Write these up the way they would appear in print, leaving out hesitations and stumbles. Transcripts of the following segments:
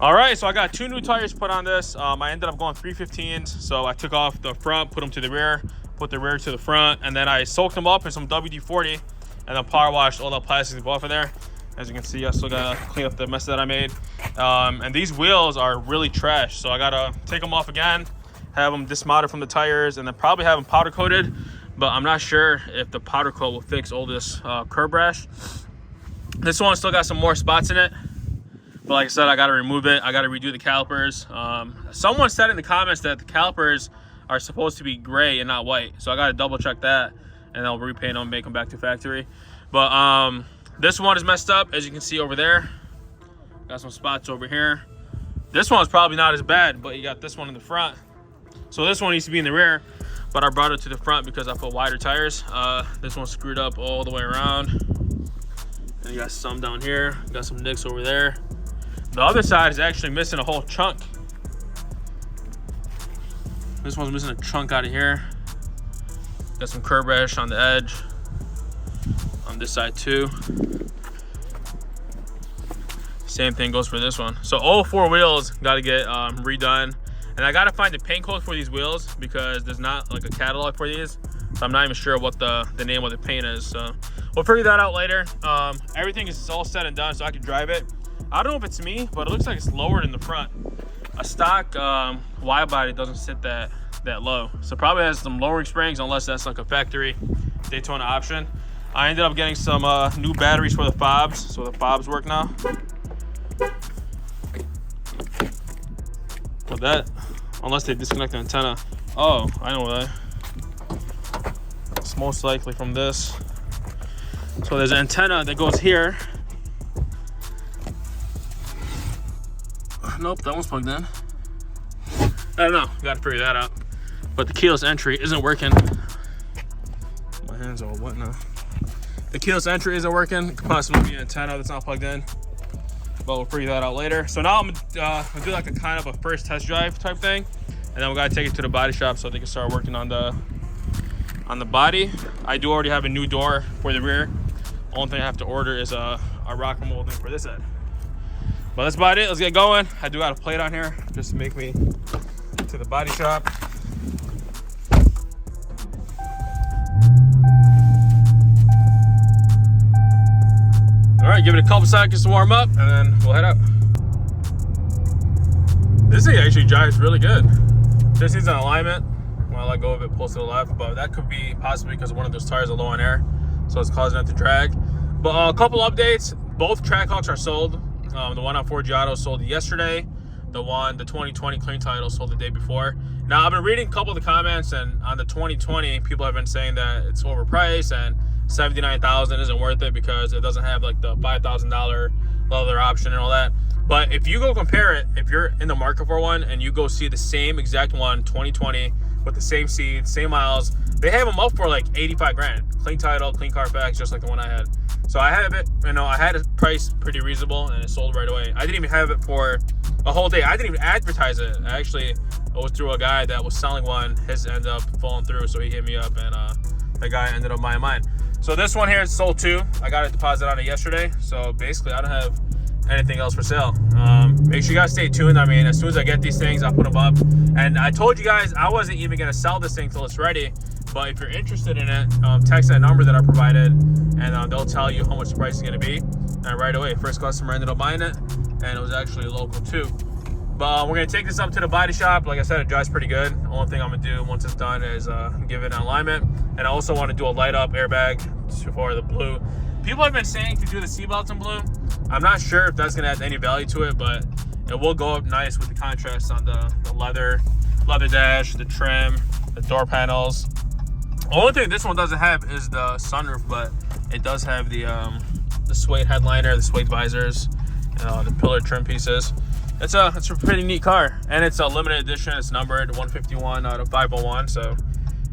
All right, so I got 2 new tires put on this. I ended up going 315s, so I took off the front, put them to the rear, put the rear to the front, and then I soaked them up in some WD-40, and then power washed all the plastic off of there. As you can see, I still gotta clean up the mess that I made. And these wheels are really trash, so I gotta take them off again, have them dismounted from the tires, and then probably have them powder coated, but I'm not sure if the powder coat will fix all this curb rash. This one still got some more spots in it, but like I said, I got to remove it. I got to redo the calipers. Someone said in the comments that the calipers are supposed to be gray and not white, so I got to double check that, and I'll repaint them, make them back to factory. But this one is messed up, as you can see over there. Got some spots over here. This one's probably not as bad, but you got this one in the front. So this one needs to be in the rear, but I brought it to the front because I put wider tires. This one's screwed up all the way around. And you got some down here, got some nicks over there. The other side is actually missing a whole chunk. This one's missing a chunk out of here. Got some curb rash on the edge. On this side too. Same thing goes for this one. So all 4 wheels got to get redone. And I got to find the paint code for these wheels because there's not like a catalog for these. So I'm not even sure what the name of the paint is. So we'll figure that out later. Everything is all said and done so I can drive it. I don't know if it's me, but it looks like it's lowered in the front. A stock Widebody doesn't sit that low. So probably has some lowering springs unless that's like a factory Daytona option. I ended up getting some new batteries for the fobs, so the fobs work now. With that, unless they disconnect the antenna. Oh, I know that. It's most likely from this. So there's an antenna that goes here. Nope, that one's plugged in. I don't know, gotta figure that out. But the keyless entry isn't working. My hands are all wet now. The keyless entry isn't working. It could possibly be an antenna that's not plugged in. But we'll figure that out later. So now I'm gonna do like a kind of a first test drive type thing. And then we gotta take it to the body shop so they can start working on the body. I do already have a new door for the rear. Only thing I have to order is a rocker molding for this end. But that's about it. Let's get going. I do got a plate on here just to make me to the body shop. All right, give it a couple seconds to warm up, and then we'll head out. This thing actually drives really good. This needs an alignment. When I let go of it, pulls to the left, but that could be possibly because one of those tires are low on air, so it's causing it to drag. But a couple updates. Both Trackhawks are sold. The one on 4G Auto sold yesterday. The 2020 clean title sold the day before. Now, I've been reading a couple of the comments, and on the 2020, people have been saying that it's overpriced and $79,000 isn't worth it because it doesn't have like the $5,000 leather option and all that. But if you go compare it, if you're in the market for one and you go see the same exact one, 2020, with the same seats, same miles, they have them up for like 85 grand. Clean title, clean Carfax, just like the one I had. So I have it, you know, I had it priced pretty reasonable and it sold right away. I didn't even have it for a whole day. I didn't even advertise it. I actually was through a guy that was selling one. His ended up falling through, so he hit me up, and the guy ended up buying mine. So this one here is sold too. I got a deposit on it yesterday. So basically, I don't have anything else for sale. Make sure you guys stay tuned. I mean, as soon as I get these things, I'll put them up. And I told you guys I wasn't even gonna sell this thing till it's ready. But if you're interested in it, text that number that I provided, and they'll tell you how much the price is gonna be. And right away, first customer ended up buying it, and it was actually local too. But we're gonna take this up to the body shop. Like I said, it drives pretty good. The only thing I'm gonna do once it's done is give it an alignment. And I also want to do a light up airbag for the blue. People have been saying to do the seatbelts in blue. I'm not sure if that's gonna add any value to it, but it will go up nice with the contrast on the leather dash, the trim, the door panels. The only thing this one doesn't have is the sunroof, but it does have the suede headliner, the suede visors, the pillar trim pieces. It's a pretty neat car, and it's a limited edition. It's numbered 151 out of 501, so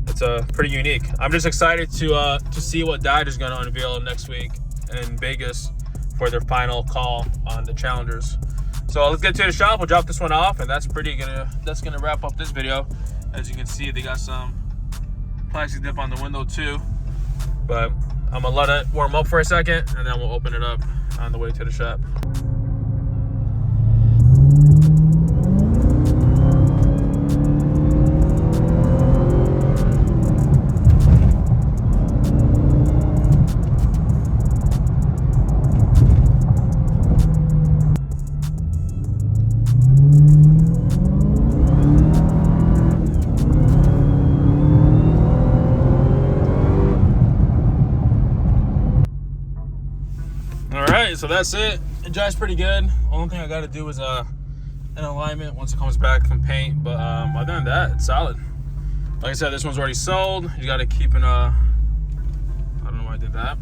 it's pretty unique. I'm just excited to see what Dodge is going to unveil next week in Vegas for their final call on the Challengers. So let's get to the shop. We'll drop this one off, and that's gonna wrap up this video. As you can see, they got some plastic dip on the window too, but I'm gonna let it warm up for a second, and then we'll open it up on the way to the shop. So that's it. It drives pretty good. Only thing I got to do is an alignment once it comes back from paint. But other than that, it's solid. Like I said, this one's already sold. You got to keep an I don't know why I did that.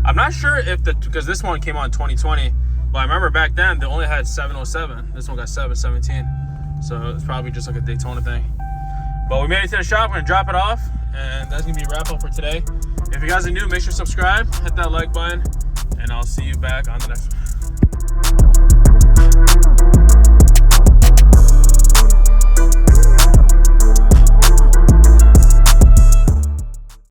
I'm not sure if because this one came out in 2020, but I remember back then they only had 707. This one got 717. So it's probably just like a Daytona thing. But we made it to the shop. We're gonna drop it off, and that's gonna be a wrap up for today. If you guys are new, make sure to subscribe, hit that like button, and I'll see you back on the next one.